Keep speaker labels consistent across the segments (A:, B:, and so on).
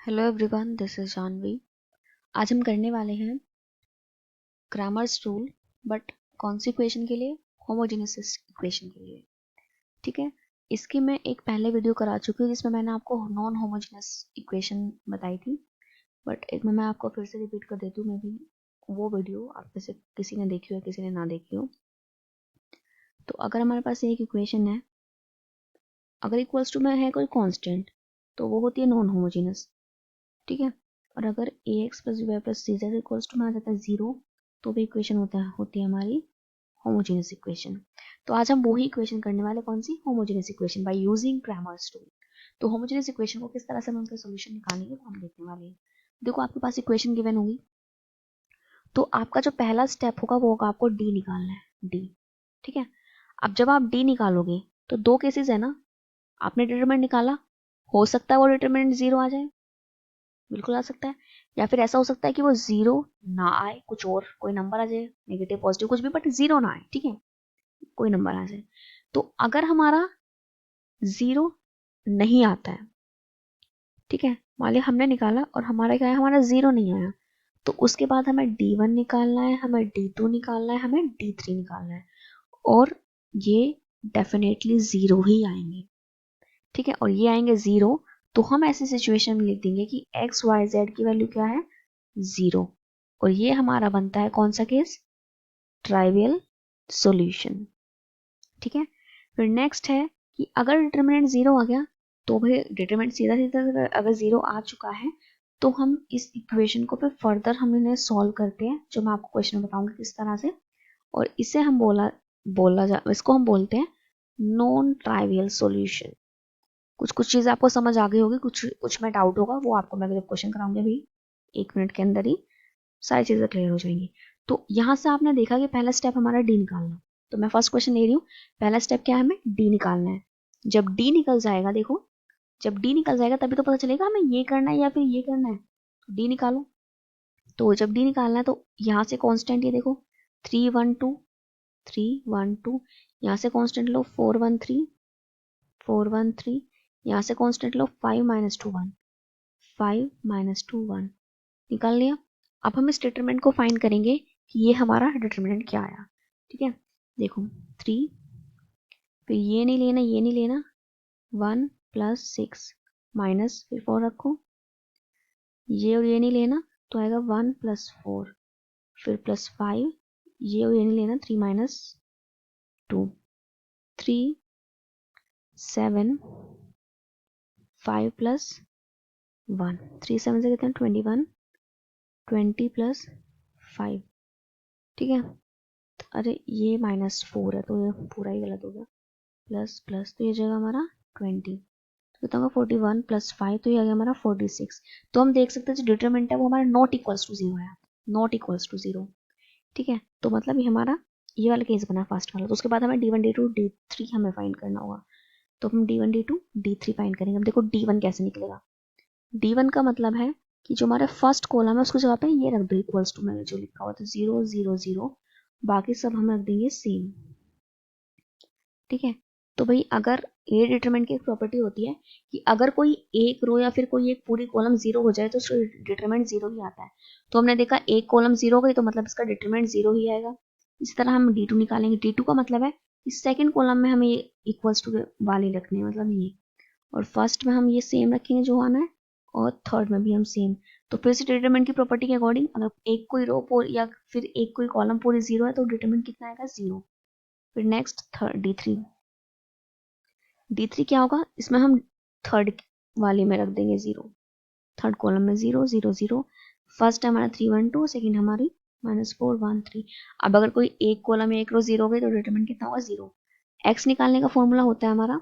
A: Hello everyone, this is Janvi. आज हम करने वाले हैं क्रैमर्स रूल, बट कौन सी इक्वेशन के लिए? होमोजेनियस इक्वेशन के लिए। ठीक है, इसकी मैं एक पहले वीडियो करा चुकी हूँ जिसमें मैंने आपको नॉन होमोजेनियस इक्वेशन बताई थी, बट एक मैं आपको फिर से रिपीट कर देती हूँ। मे बी वो वीडियो आप में से किसी ने देखी हो किसी ने ना देखी हो। तो अगर हमारे पास एक इक्वेशन है, अगर इक्वल्स टू में है कोई कांस्टेंट, तो वो होती है नॉन होमोजेनियस। ठीक है, और अगर a x plus y plus c z equals to में आ जाता है 0, तो भी इक्वेशन होती है हमारी होमोजेनियस इक्वेशन। तो आज हम वही इक्वेशन करने वाले, कौन सी? Homogeneous equation by using Cramer's rule. तो होमोजेनियस इक्वेशन को किस तरह से हम उनका सोल्यूशन निकालेंगे वो हम देखने वाले हैं। देखो, आपके पास इक्वेशन गिवन होगी, तो आपका जो पहला स्टेप होगा वो होगा आपको डी निकालना है, डी। ठीक है, अब जब आप डी निकालोगे तो दो केसेस है ना, आपने डिटरमिनेंट निकाला, हो सकता है वो डिटरमिनेंट 0 आ जाए, बिल्कुल आ सकता है, या फिर ऐसा हो सकता है कि वो 0 ना आए, कुछ और कोई नंबर आ जाए, नेगेटिव पॉजिटिव कुछ भी, बट 0 ना आए। ठीक है, कोई नंबर आ जाए। तो अगर हमारा 0 नहीं आता है, ठीक है, मान लिया हमने निकाला और हमारा क्या है, हमारा 0 नहीं आया, तो उसके बाद हमें D1 निकालना है, हमें D2 निकालना है, हमें D3 निकालना है, और ये डेफिनेटली 0 ही आएंगे। ठीक है, और ये आएंगे 0, तो हम ऐसी सिचुएशन में लिख देंगे कि एक्स वाई जेड की वैल्यू क्या है, 0, और ये हमारा बनता है कौन सा केस? Trivial solution. ठीक है, फिर नेक्स्ट है कि अगर डिटरमिनेंट 0 आ गया, तो भाई डिटरमिनेंट सीधा सीधा अगर 0 आ चुका है, तो हम इस इक्वेशन को फिर फर्दर हम इन्हें सॉल्व करते हैं, जो मैं आपको क्वेश्चन बताऊंगी किस तरह से। और इसे हम इसको हम बोलते हैं नॉन ट्राइवियल सॉल्यूशन। कुछ कुछ चीज़ आपको समझ आ गई होगी, कुछ में डाउट होगा, वो आपको मैं जब क्वेश्चन कराऊंगी अभी 1 मिनट के अंदर ही सारी चीज़ें क्लियर हो जाएंगी। तो यहाँ से आपने देखा कि पहला स्टेप हमारा डी निकालना, तो मैं फर्स्ट क्वेश्चन ले रही हूँ। पहला स्टेप क्या है, हमें डी निकालना है। जब डी निकल जाएगा, देखो, जब डी निकल जाएगा तभी तो पता चलेगा हमें ये करना है या फिर ये करना है। डी निकालो, तो जब डी निकालना है तो यहाँ से कॉन्स्टेंट, ये देखो 3 1 2, यहाँ से कॉन्स्टेंट लो 4 1 3, यहाँ से कॉन्स्टेंट लो 5 - 2 1 निकाल लिया। अब हम इस डिटरमिनेंट को फाइंड करेंगे कि ये हमारा डिटरमिनेंट क्या आया। ठीक है, देखो 3, फिर ये नहीं लेना, ये नहीं लेना, 1 + 6 माइनस, फिर 4 रखो, ये और ये नहीं लेना, तो आएगा 1 + 4, फिर +5, ये और ये नहीं लेना, 3 - 2, 3 7 5 + 1, 3 7 से कितने 21, 20 + 5। ठीक है, अरे ये -4 है तो ये पूरा ही गलत हो गया, प्लस प्लस, तो ये जगह हमारा 20, तो कितना होगा 41 + 5, तो ये आ गया हमारा 46। तो हम देख सकते हैं जो डिटरमिनेंट है वो हमारा नॉट इक्वल्स टू 0 है, नॉट इक्वल्स टू 0। ठीक है, तो मतलब ये हमारा ये वाला केस बना फर्स्ट वाला। तो उसके बाद हमें D1 D2 D3 हमें फाइंड करना होगा, तो हम D1 D2 D3 फाइंड करेंगे। अब देखो D1 कैसे निकलेगा। D1 का मतलब है कि जो हमारा फर्स्ट कॉलम है उसको जगह पे ये रख दो इक्वल्स टू में जो लिखा हुआ, तो 0 0 0, बाकी सब हम रख देंगे सेम। ठीक है, तो भाई अगर ए डिटरमिनेंट की एक प्रॉपर्टी होती है कि अगर कोई एक रो या फिर कोई एक पूरी कॉलम 0 हो जाए तो उसका डिटरमिनेंट 0 ही आता है। तो हमने देखा एक कॉलम 0 हो गई तो मतलब इसका डिटरमिनेंट 0 ही आएगा। इसी तरह हम D2 निकालेंगे। D2 का मतलब है कि सेकंड कॉलम में हमें इक्वल्स टू वाले रखने हैं, मतलब ये, और फर्स्ट में हम ये सेम रखेंगे जो आना है, और थर्ड में भी हम सेम। तो फिर से डिटरमिनेंट की प्रॉपर्टी के अकॉर्डिंग अगर एक कोई रो या फिर एक कोई कॉलम पूरी 0 है तो डिटरमिनेंट कितना आएगा, 0। फिर नेक्स्ट थर्ड D3 क्या होगा, इसमें हम थर्ड वाले में रख देंगे 0, थर्ड कॉलम में 0 0 0। फर्स्ट है हमारा 3 1 2, सेकेंड हमारी -4 1 3। अब अगर कोई एक कॉलम में एक रो 0 हो गई तो डिटरमिनेंट कितना होगा, 0। एक्स निकालने का फॉर्मूला होता है हमारा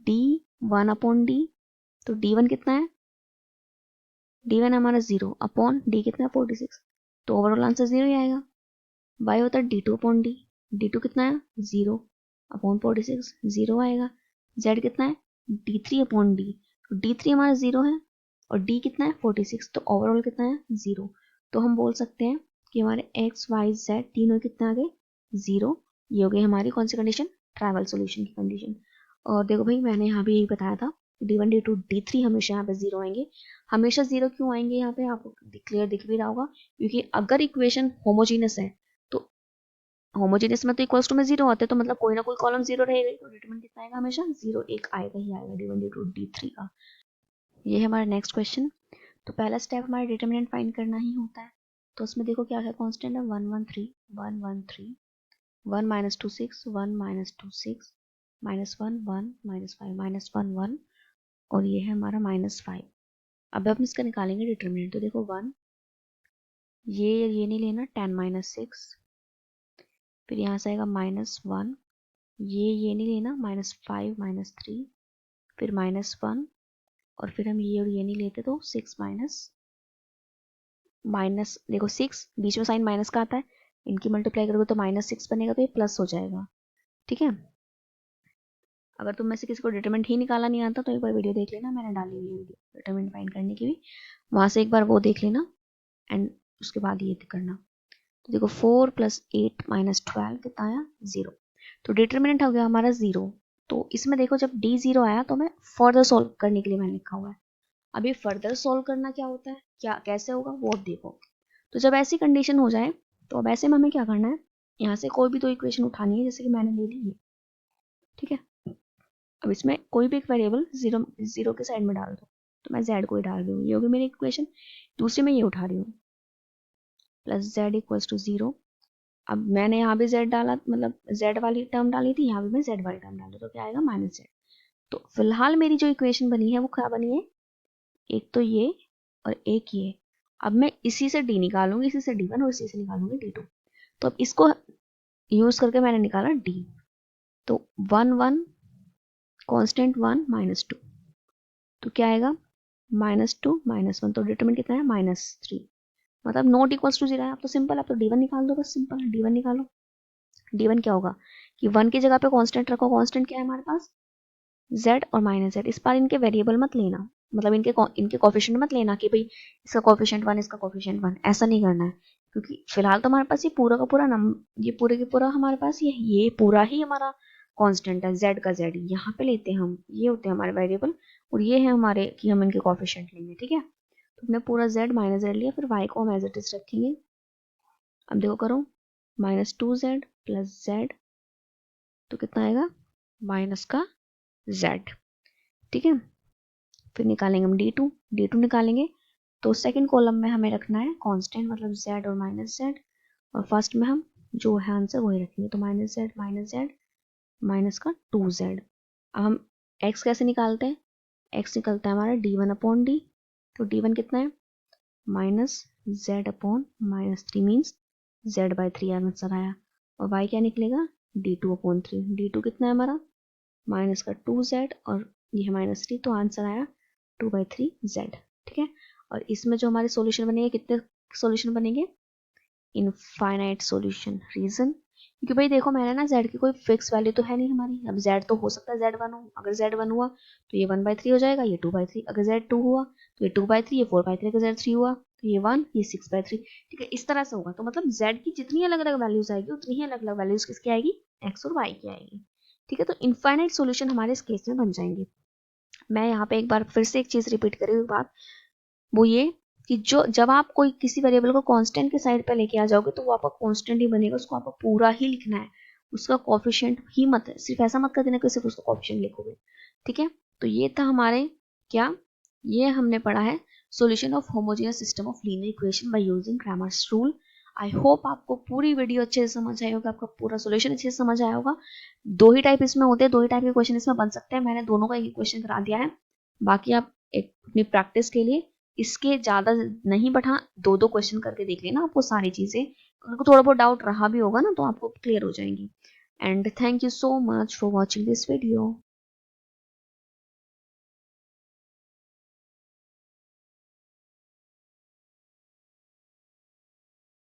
A: D1/D, तो D1 कितना है, D1 हमारा 0 अपॉन D कितना है 46, तो ओवरऑल आंसर 0 ही आएगा। Y होता है D2/D, D2 कितना है 0 अपॉन 46, 0 आएगा। Z कितना है D3/D, तो D3 हमारा 0 है और D कितना है 46, तो ओवरऑल कितना है 0। तो हम बोल सकते हैं कि हमारे X Y Z तीनों कितने आ गए, 0। ये हो गई हमारी कौन सी कंडीशन, ट्राइवल सॉल्यूशन की कंडीशन। और देखो भाई मैंने यहाँ भी यही बताया था, D1 D2 D3 हमेशा यहाँ पे 0 आएंगे। हमेशा 0 क्यों आएंगे यहाँ पे, आपको क्लियर दिख भी रहा होगा, क्योंकि अगर इक्वेशन होमोजीनियस है तो होमोजीनियस में तो इक्वल्स टू में 0 आते हैं, तो मतलब कोई ना कोई कॉलम 0 रहेगा, तो डिटरमिनेंट कितना आएगा, हमेशा 0 एक आएगा ही आएगा D1 D2 D3 का। ये है हमारा नेक्स्ट क्वेश्चन। तो पहला स्टेप हमारा डिटरमिनेंट फाइंड करना ही होता है। तो उसमें देखो क्या है, कांस्टेंट है 1 1 3 1 1 3 1 -2 6 1 -2 6 -1 1 -5 -1 1 और ये है हमारा -5। अब हम इसका निकालेंगे डिटरमिनेंट। तो देखो 1, ये नहीं लेना, 10 - 6, फिर यहाँ से आएगा -1, ये नहीं लेना, -5 -3, फिर -1 और फिर हम ये और ये नहीं लेते तो 6 माइनस देखो 6 बीच में साइन माइनस का आता है, इनकी मल्टीप्लाई करोगे तो -6 बनेगा, तो ये प्लस हो जाएगा। ठीक है, अगर तुम में से किसी को डिटरमिनेंट ही निकाला नहीं आता तो एक बार वीडियो देख लेना, मैंने डाली हुई वीडियो डिटरमिनेंट फाइंड करने की भी, वहां से एक बार वो देख लेना एंड उसके बाद ये करना। तो देखो 4 + 8 - 12 कितना आया, 0। तो डिटरमिनेंट हो गया हमारा 0। तो इसमें देखो जब D 0 आया तो मैं फर्दर सोल्व करने के लिए मैंने लिखा हुआ है। अब ये फर्दर सोल्व करना क्या होता है, क्या कैसे होगा वो अब देखो। तो जब ऐसी कंडीशन हो जाए तो अब ऐसे में हमें क्या करना है, यहाँ से कोई भी दो इक्वेशन उठानी है, जैसे कि मैंने ले ली ये। ठीक है, अब इसमें कोई भी एक वेरिएबल जीरो के साइड में डाल दो, तो मैं z को ही डाल रही हूँ, ये होगी मेरी इक्वेशन। दूसरी में ये उठा रही हूँ +z = 0। अब मैंने यहाँ भी z डाला, मतलब z वाली टर्म डाली थी, यहाँ भी मैं z वाली टर्म डाली, तो क्या आएगा -z। तो फिलहाल मेरी जो इक्वेशन बनी है वो क्या बनी है, एक तो ये और एक ये। अब मैं इसी से d निकालूंगी, इसी से d1 और इसी से निकालूंगी d2। तो अब इसको यूज करके मैंने निकाला d। तो 1 1 कांस्टेंट 1 -2, तो क्या आएगा -2 -1, तो डिटरमिनेंट कितना है -3, मतलब नॉट इक्वल्स टू 0 है। अब तो सिंपल, अब तो d1 निकाल दो, बस सिंपल d1 निकालो। d1 क्या होगा कि 1 की जगह पे कांस्टेंट रखो, कांस्टेंट क्या है हमारे पास, z और -z। इस बार इनके वेरिएबल मत लेना, मतलब इनके कोफिशिएंट मत लेना कि भाई इसका कोफिशिएंट 1 इसका कोफिशिएंट 1, ऐसा नहीं करना है, क्योंकि फिलहाल तो हमारे पास ये पूरा का पूरा ये पूरे के पूरा हमारे पास ये पूरा ही हमारा कांस्टेंट है, z का z यहाँ पे लेते हैं हम, ये होते हैं हमारे वेरिएबल, और ये है हमारे कि हम इनके कोफिशिएंट लेंगे। ठीक है, तो हमने पूरा z -z लिया, फिर y को हम एज इट इज रखेंगे। अब देखो करो, -2z + z, तो कितना आएगा माइनस का z। ठीक है, फिर निकालेंगे हम d2 निकालेंगे, तो सेकंड कॉलम में हमें रखना है कांस्टेंट, मतलब z और -z, और फर्स्ट में हम जो है आंसर वही रखेंगे, तो -z माइनस का 2z। अब हम x कैसे निकालते हैं, x निकलता है हमारा d1/d, तो d1 कितना है -z/-3 मीन्स z/3 आंसर आया, और y क्या निकलेगा d2/3, d2 कितना है हमारा माइनस का 2z और ये है -3, तो आंसर आया 2/3z। ठीक है, और इसमें जो हमारे सॉल्यूशन बनेंगे, कितने सॉल्यूशन बनेंगे, इनफाइनाइट सॉल्यूशन। रीजन, क्योंकि भाई देखो मैंने ना z की कोई फिक्स वैल्यू तो है नहीं हमारी, अब z तो हो सकता है z1 हो, अगर z1 हुआ तो ये 1/3 हो जाएगा, ये 2/3, अगर z2 हुआ तो ये 2/3, ये 4/3, अगर z3 हुआ तो ये 1, ये 6/3। ठीक है, इस तरह से होगा। तो मतलब z की जितनी अलग अलग वैल्यूज आएगी उतनी ही अलग अलग वैल्यूज किसकी आएगी, x और y की आएगी। ठीक है, तो इनफाइनाइट सॉल्यूशन हमारे इस केस में बन जाएंगे। मैं यहाँ पे एक बार फिर से एक चीज रिपीट करी हुई बात, वो ये कि जो जब आप कोई किसी वेरिएबल को कांस्टेंट के साइड पे लेके आ जाओगे तो वो आपका कांस्टेंट ही बनेगा, उसको आपको पूरा ही लिखना है, उसका कोफिशिएंट ही मत है, सिर्फ ऐसा मत कर देना कि सिर्फ उसका कोफिशिएंट लिखोगे। ठीक है, तो ये था हमारे क्या, ये हमने पढ़ा है solution of homogeneous system of linear equation by using Cramer's rule. I hope आपको पूरी वीडियो अच्छे से समझ आई होगा, आपका पूरा सॉल्यूशन अच्छे से समझ आया होगा। दो ही टाइप इसमें होते हैं, दो ही टाइप के क्वेश्चन इसमें बन सकते हैं, मैंने दोनों का एक क्वेश्चन करा दिया है। बाकी आप एक अपनी प्रैक्टिस के लिए इसके ज़्यादा नहीं बढ़ा, दो दो क्वेश्चन करके देख लेना, आपको सारी चीज़ें, अगर थोड़ा बहुत डाउट रहा भी होगा ना तो आपको क्लियर हो जाएंगी। And thank you so much for watching this video.